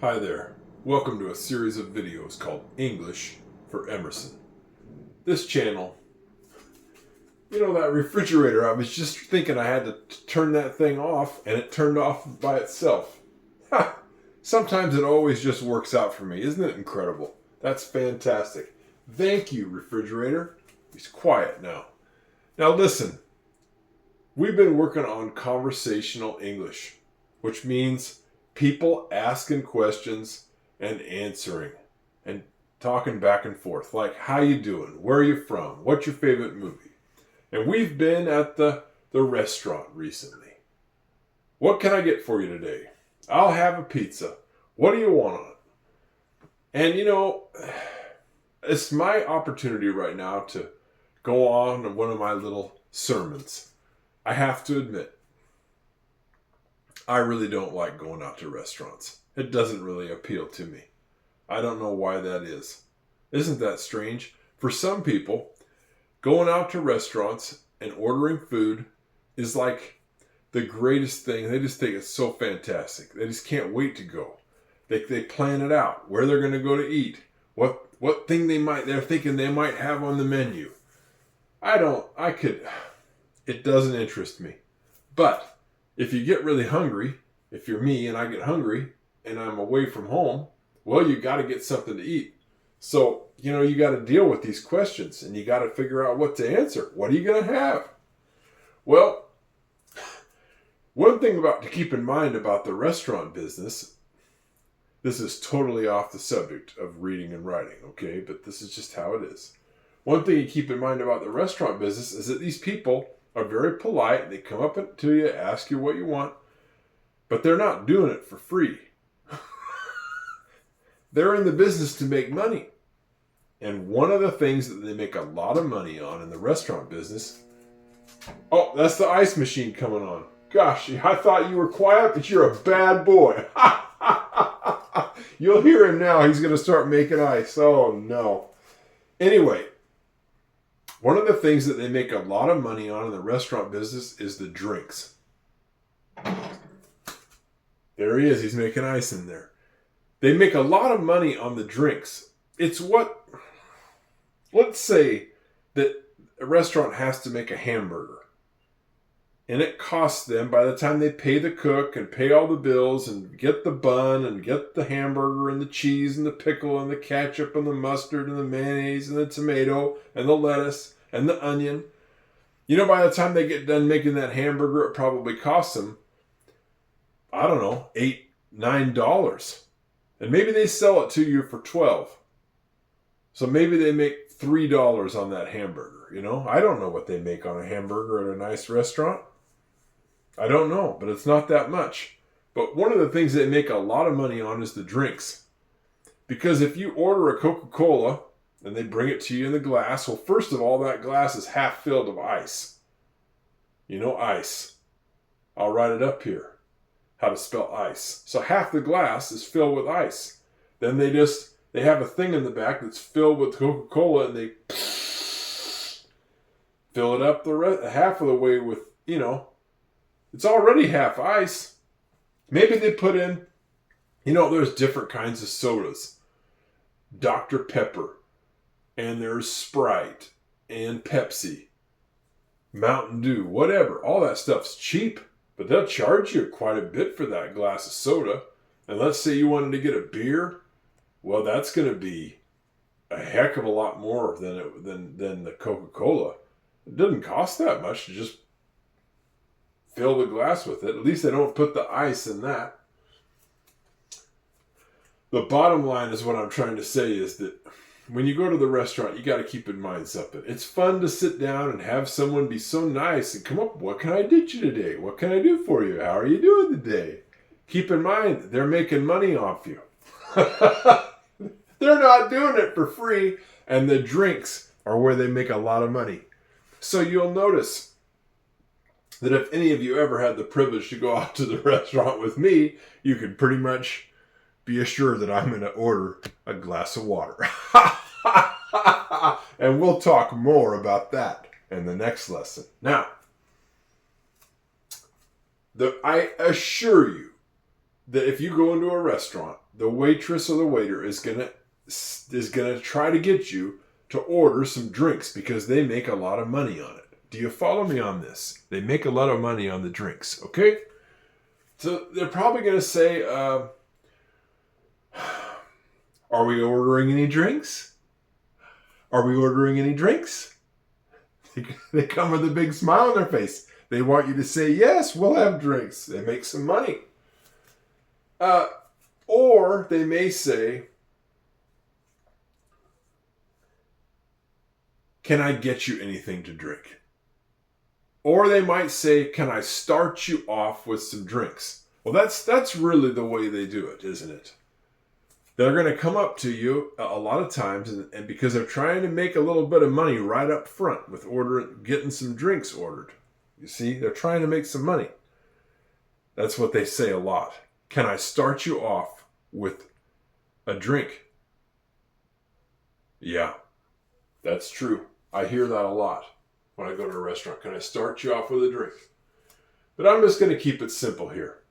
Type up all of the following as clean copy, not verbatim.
Hi there. Welcome to a series of videos called English for Emerson. This channel, that refrigerator, I was just thinking I had to turn that thing off and it turned off by itself. Ha! Sometimes it always just works out for me. Isn't it incredible? That's fantastic. Thank you, refrigerator. He's quiet now. Now listen, we've been working on conversational English, which means people asking questions and answering and talking back and forth, like how you doing, where are you from, what's your favorite movie. And we've been at the restaurant recently. What can I get for you today? I'll have a pizza. What do you want on it? And it's my opportunity right now to go on one of my little sermons. I have to admit, I really don't like going out to restaurants. It doesn't really appeal to me. I don't know why that is. Isn't that strange? For some people, going out to restaurants and ordering food is like the greatest thing. They just think it's so fantastic. They just can't wait to go. They plan it out, where they're going to go to eat, what thing they're thinking they might have on the menu. It doesn't interest me. But if you get really hungry, if you're me and I get hungry and I'm away from home, well, you got to get something to eat. So, you got to deal with these questions and you got to figure out what to answer. What are you going to have? Well, one thing to keep in mind about the restaurant business, this is totally off the subject of reading and writing, okay? But this is just how it is. One thing you keep in mind about the restaurant business is that these people are very polite. They come up to you, ask you what you want, but they're not doing it for free. They're in the business to make money. And one of the things that they make a lot of money on in the restaurant business... Oh, that's the ice machine coming on. Gosh, I thought you were quiet, but you're a bad boy. You'll hear him now. He's going to start making ice. Oh, no. Anyway, one of the things that they make a lot of money on in the restaurant business is the drinks. There he is. He's making ice in there. They make a lot of money on the drinks. Let's say that a restaurant has to make a hamburger. And it costs them, by the time they pay the cook and pay all the bills and get the bun and get the hamburger and the cheese and the pickle and the ketchup and the mustard and the mayonnaise and the tomato and the lettuce and the onion. By the time they get done making that hamburger, it probably costs them, I don't know, $8, $9. And maybe they sell it to you for $12. So maybe they make $3 on that hamburger. I don't know what they make on a hamburger at a nice restaurant. I don't know, but it's not that much. But one of the things they make a lot of money on is the drinks. Because if you order a Coca-Cola and they bring it to you in the glass, well, first of all, that glass is half filled of ice. Ice. I'll write it up here. How to spell ice. So half the glass is filled with ice. Then they have a thing in the back that's filled with Coca-Cola and they fill it up half of the way with, it's already half ice. Maybe they put in, there's different kinds of sodas. Dr. Pepper. And there's Sprite. And Pepsi. Mountain Dew. Whatever. All that stuff's cheap. But they'll charge you quite a bit for that glass of soda. And let's say you wanted to get a beer. Well, that's going to be a heck of a lot more than the Coca-Cola. It doesn't cost that much to just fill the glass with it. At least they don't put the ice in that. The bottom line is what I'm trying to say is that when you go to the restaurant, you got to keep in mind something. It's fun to sit down and have someone be so nice and come up, what can I get you today? What can I do for you? How are you doing today? Keep in mind, they're making money off you. They're not doing it for free. And the drinks are where they make a lot of money. So you'll notice that if any of you ever had the privilege to go out to the restaurant with me, you can pretty much be assured that I'm going to order a glass of water. And we'll talk more about that in the next lesson. Now, I assure you that if you go into a restaurant, the waitress or the waiter is gonna try to get you to order some drinks because they make a lot of money on it. Do you follow me on this? They make a lot of money on the drinks, okay? So they're probably gonna say, "Are we ordering any drinks? Are we ordering any drinks?" They come with a big smile on their face. They want you to say, "Yes, we'll have drinks." They make some money. Or they may say, "Can I get you anything to drink?" Or they might say, "Can I start you off with some drinks?" Well, that's really the way they do it, isn't it? They're going to come up to you a lot of times, and because they're trying to make a little bit of money right up front with getting some drinks ordered. You see, they're trying to make some money. That's what they say a lot. "Can I start you off with a drink?" Yeah, that's true. I hear that a lot when I go to a restaurant. "Can I start you off with a drink?" But I'm just going to keep it simple here.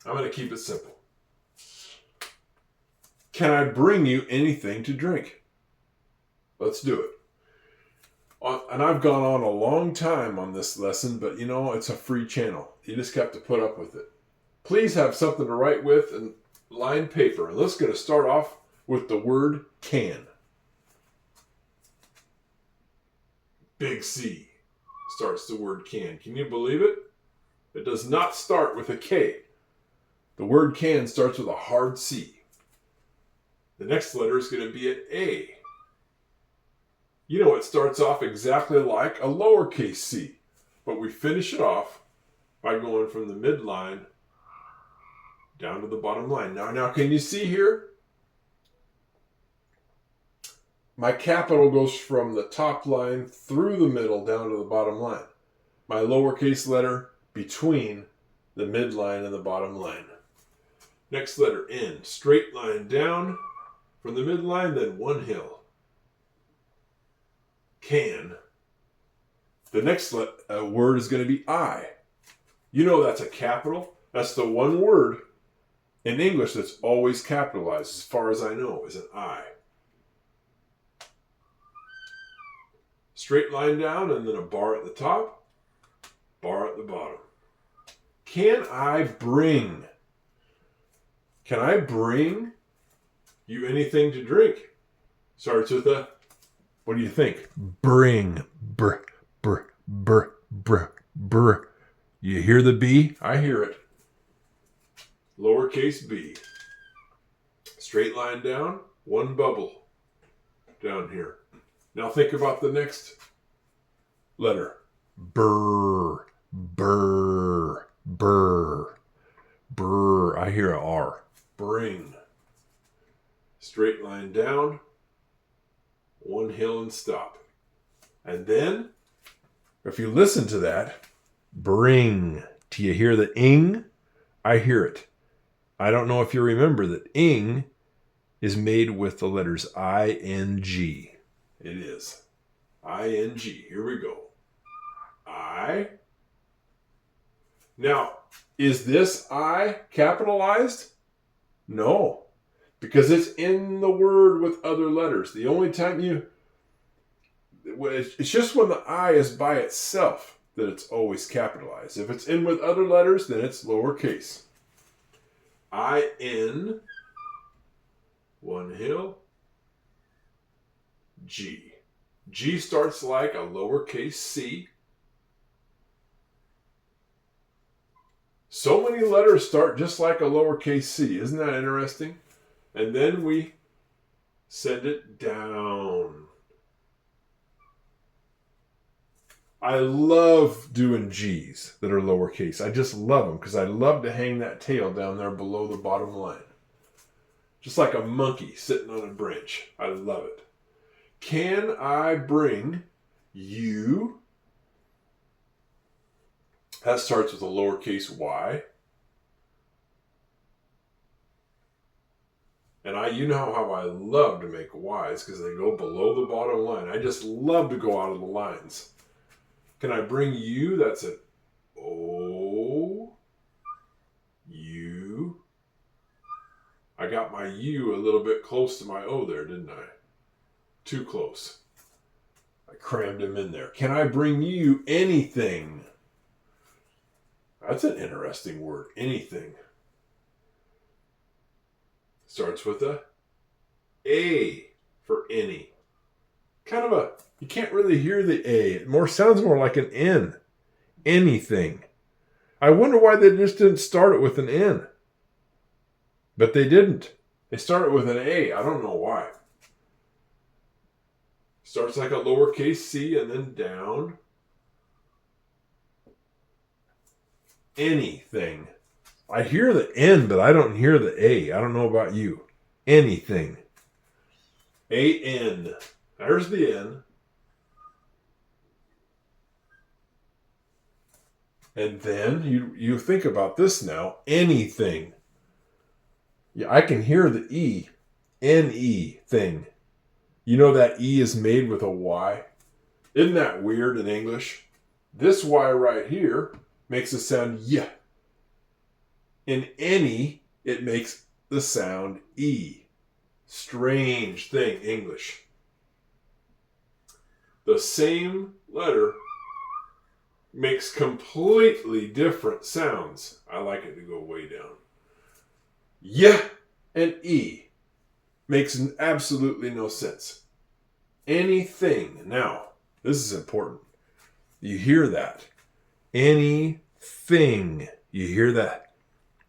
I'm going to keep it simple. "Can I bring you anything to drink?" Let's do it. And I've gone on a long time on this lesson, but it's a free channel. You just have to put up with it. Please have something to write with and lined paper. And let's get to start off with the word can. Big C starts the word can. Can you believe it? It does not start with a K. The word can starts with a hard C. The next letter is going to be an A. It starts off exactly like a lowercase c, but we finish it off by going from the midline down to the bottom line. Now, can you see here? My capital goes from the top line through the middle down to the bottom line. My lowercase letter between the midline and the bottom line. Next letter, N. Straight line down from the midline, then one hill. Can. The next word is going to be I. That's a capital. That's the one word in English that's always capitalized, as far as I know, is an I. Straight line down and then a bar at the top, bar at the bottom. Can I bring? Can I bring you anything to drink? Starts with a, what do you think? Bring. Br, br, br, br, br. You hear the B? I hear it. Lowercase b. Straight line down, one bubble down here. Now think about the next letter. Brr, brr, brr, brr. I hear a R. Bring. Straight line down, one hill and stop. And then, if you listen to that, bring. Do you hear the ing? I hear it. I don't know if you remember that ing is made with the letters I-N-G. It is. I-N-G. Here we go. I. Now, is this I capitalized? No, because it's in the word with other letters. The only time it's just when the I is by itself that it's always capitalized. If it's in with other letters, then it's lowercase. I-N, one hill, G. G starts like a lowercase c. So many letters start just like a lowercase c. Isn't that interesting? And then we send it down. I love doing G's that are lowercase. I just love them because I love to hang that tail down there below the bottom line. Just like a monkey sitting on a branch. I love it. Can I bring you? That starts with a lowercase y. And you know how I love to make y's because they go below the bottom line. I just love to go out of the lines. Can I bring you? That's an O, U. I got my U a little bit close to my O there, didn't I? Too close. I crammed him in there. Can I bring you anything? That's an interesting word. Anything. Starts with A for any. Kind of a, you can't really hear the A. It sounds more like an N. Anything. I wonder why they just didn't start it with an N. But they didn't. They started with an A. I don't know why. Starts like a lowercase c and then down. Anything. I hear the N, but I don't hear the A. I don't know about you. Anything. A-N. There's the N. And then you think about this now. Anything. Yeah, I can hear the E. N-E thing. You know that E is made with a Y? Isn't that weird in English? This Y right here makes the sound Y. In any, it makes the sound E. Strange thing, English. The same letter makes completely different sounds. I like it to go way down. Y and E makes absolutely no sense. Anything. Now, this is important. You hear that. Anything. You hear that.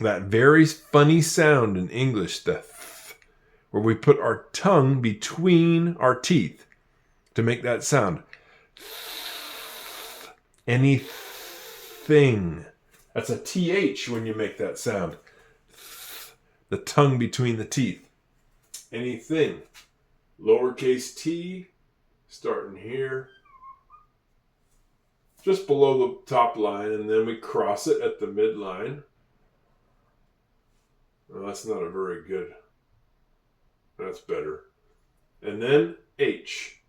That very funny sound in English, the th, where we put our tongue between our teeth to make that sound. Anything. That's a TH when you make that sound. The tongue between the teeth. Anything. Lowercase t, starting here. Just below the top line, and then we cross it at the midline. Well, that's not a very good. That's better. And then H.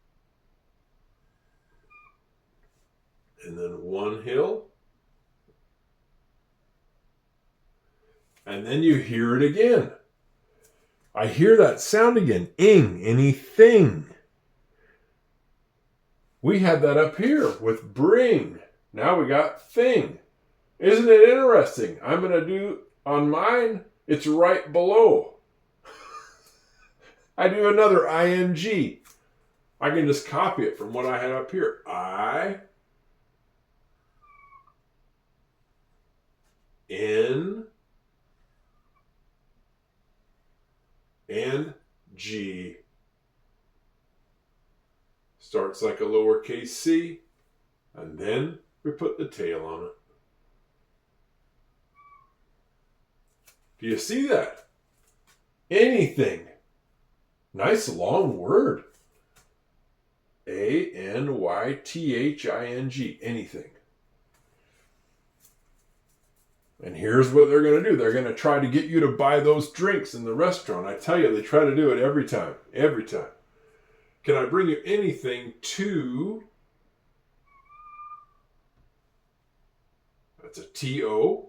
And then one hill. And then you hear it again. I hear that sound again. Ing, anything. We had that up here with bring. Now we got thing. Isn't it interesting? I'm going to do on mine, it's right below. I do another ing. I can just copy it from what I had up here. I, N, and G. Starts like a lowercase c, and then we put the tail on it. Do you see that? Anything. Nice long word. A-N-Y-T-H-I-N-G. Anything. And here's what they're going to do. They're going to try to get you to buy those drinks in the restaurant. I tell you, they try to do it every time. Every time. Can I bring you anything to... That's a T-O.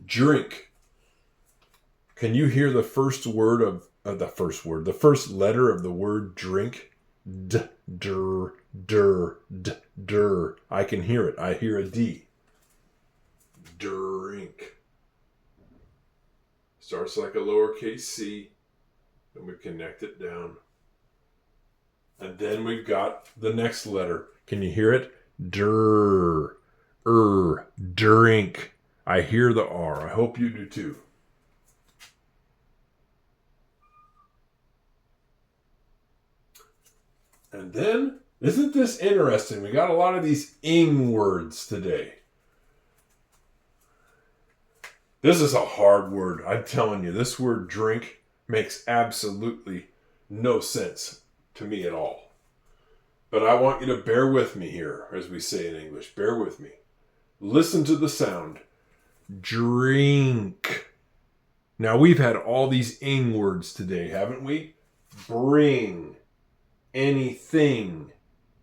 Drink. Can you hear the first word of the first letter of the word drink? D, dur, dur, d, dur. I can hear it. I hear a D. Drink. Starts like a lowercase c, and we connect it down. And then we've got the next letter. Can you hear it? Dur, drink. I hear the R. I hope you do too. And then, isn't this interesting? We got a lot of these ing words today. This is a hard word. I'm telling you, this word drink makes absolutely no sense to me at all. But I want you to bear with me here, as we say in English. Bear with me. Listen to the sound. Drink. Now, we've had all these ing words today, haven't we? Bring. Anything.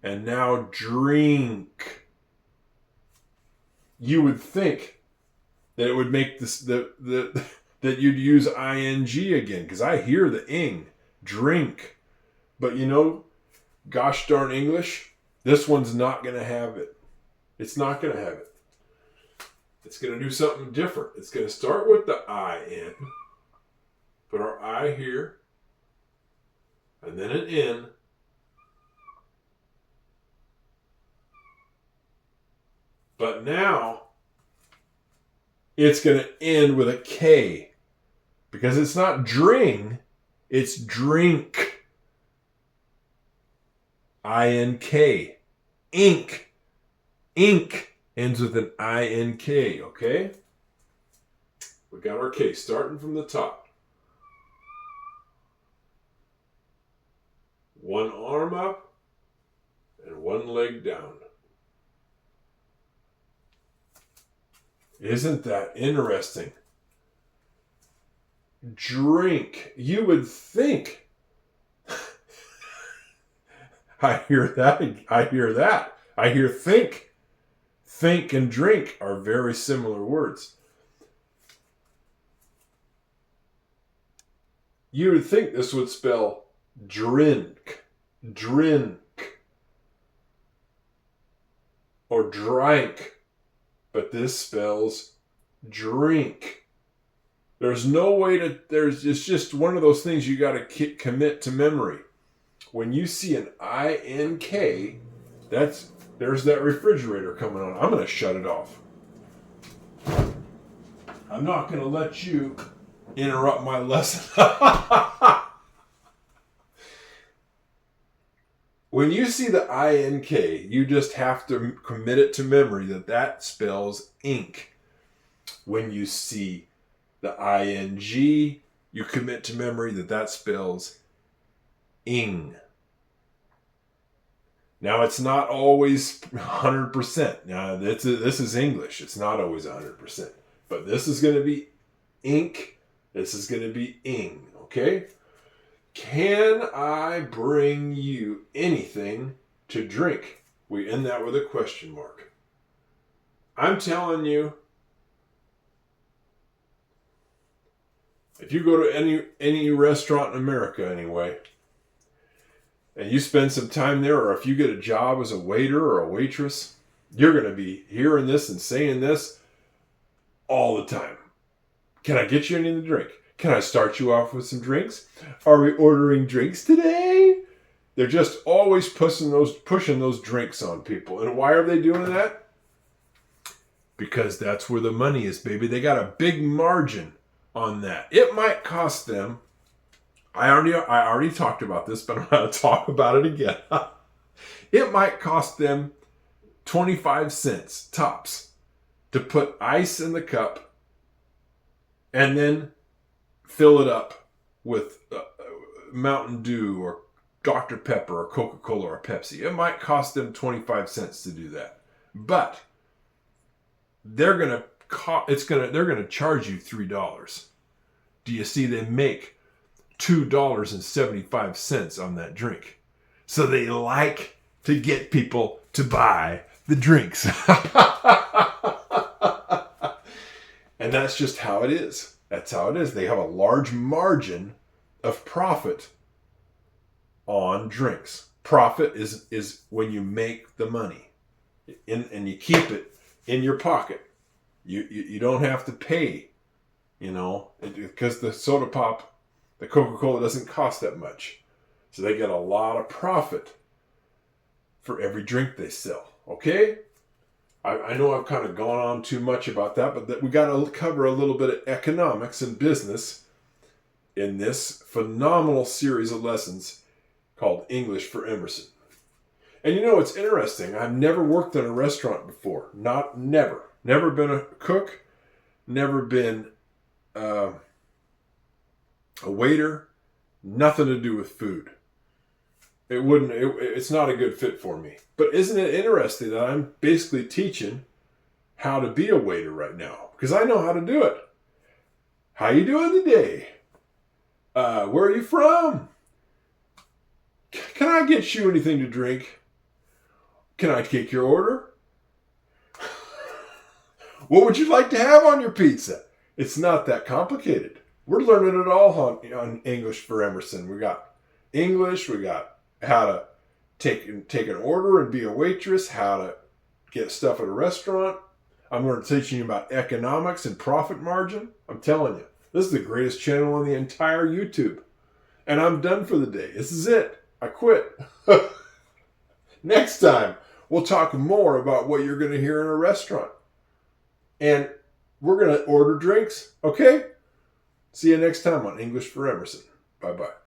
and now drink. You would think that it would make this that you'd use ing again, because I hear the ing, drink. But gosh darn English, this one's not going to have it. It's not going to have it. It's going to do something different. It's going to start with the I-N. Put our I here. And then an N. But now, it's going to end with a K. Because it's not dring, it's drink. I-N-K. Ink. Ink ends with an I-N-K, okay? We got our K starting from the top. One arm up and one leg down. Isn't that interesting? Drink. You would think. I hear that. I hear think. Think and drink are very similar words. You would think this would spell drink, or drank, but this spells drink. There's no way to, it's just one of those things you got to commit to memory. When you see an I-N-K, there's that refrigerator coming on. I'm going to shut it off. I'm not going to let you interrupt my lesson. When you see the I-N-K, you just have to commit it to memory that spells ink. When you see the I-N-G, you commit to memory that spells ing. Now, it's not always 100%. Now, this is English. It's not always 100%. But this is going to be ink. This is going to be ing. Okay? Can I bring you anything to drink? We end that with a question mark. I'm telling you, if you go to any restaurant in America anyway, and you spend some time there, or if you get a job as a waiter or a waitress, you're going to be hearing this and saying this all the time. Can I get you anything to drink? Can I start you off with some drinks? Are we ordering drinks today? They're just always pushing those drinks on people. And why are they doing that? Because that's where the money is, baby. They got a big margin on that. It might cost them, I already talked about this, but I'm going to talk about it again. It might cost them 25 cents tops to put ice in the cup and then fill it up with Mountain Dew or Dr. Pepper or Coca-Cola or Pepsi. It might cost them 25 cents to do that. But they're going to charge you $3. Do you see they make $2.75 on that drink? So they like to get people to buy the drinks. And that's just how it is. That's how it is. They have a large margin of profit on drinks. Profit is when you make the money and you keep it in your pocket. You don't have to pay, because the soda pop, the Coca-Cola doesn't cost that much. So they get a lot of profit for every drink they sell. Okay? I know I've kind of gone on too much about that, but we got to cover a little bit of economics and business in this phenomenal series of lessons called English for Emerson. And it's interesting. I've never worked in a restaurant before. Never. Never been a cook. Never been a waiter. Nothing to do with food. It's not a good fit for me. But isn't it interesting that I'm basically teaching how to be a waiter right now? Because I know how to do it. How you doing today? Where are you from? Can I get you anything to drink? Can I take your order? What would you like to have on your pizza? It's not that complicated. We're learning it all on English for Emerson. We got English, we got how to take an order and be a waitress, how to get stuff at a restaurant. I'm going to teach you about economics and profit margin. I'm telling you, this is the greatest channel on the entire YouTube. And I'm done for the day. This is it. I quit. Next time, we'll talk more about what you're going to hear in a restaurant. And we're going to order drinks, okay? See you next time on English for Emerson. Bye-bye.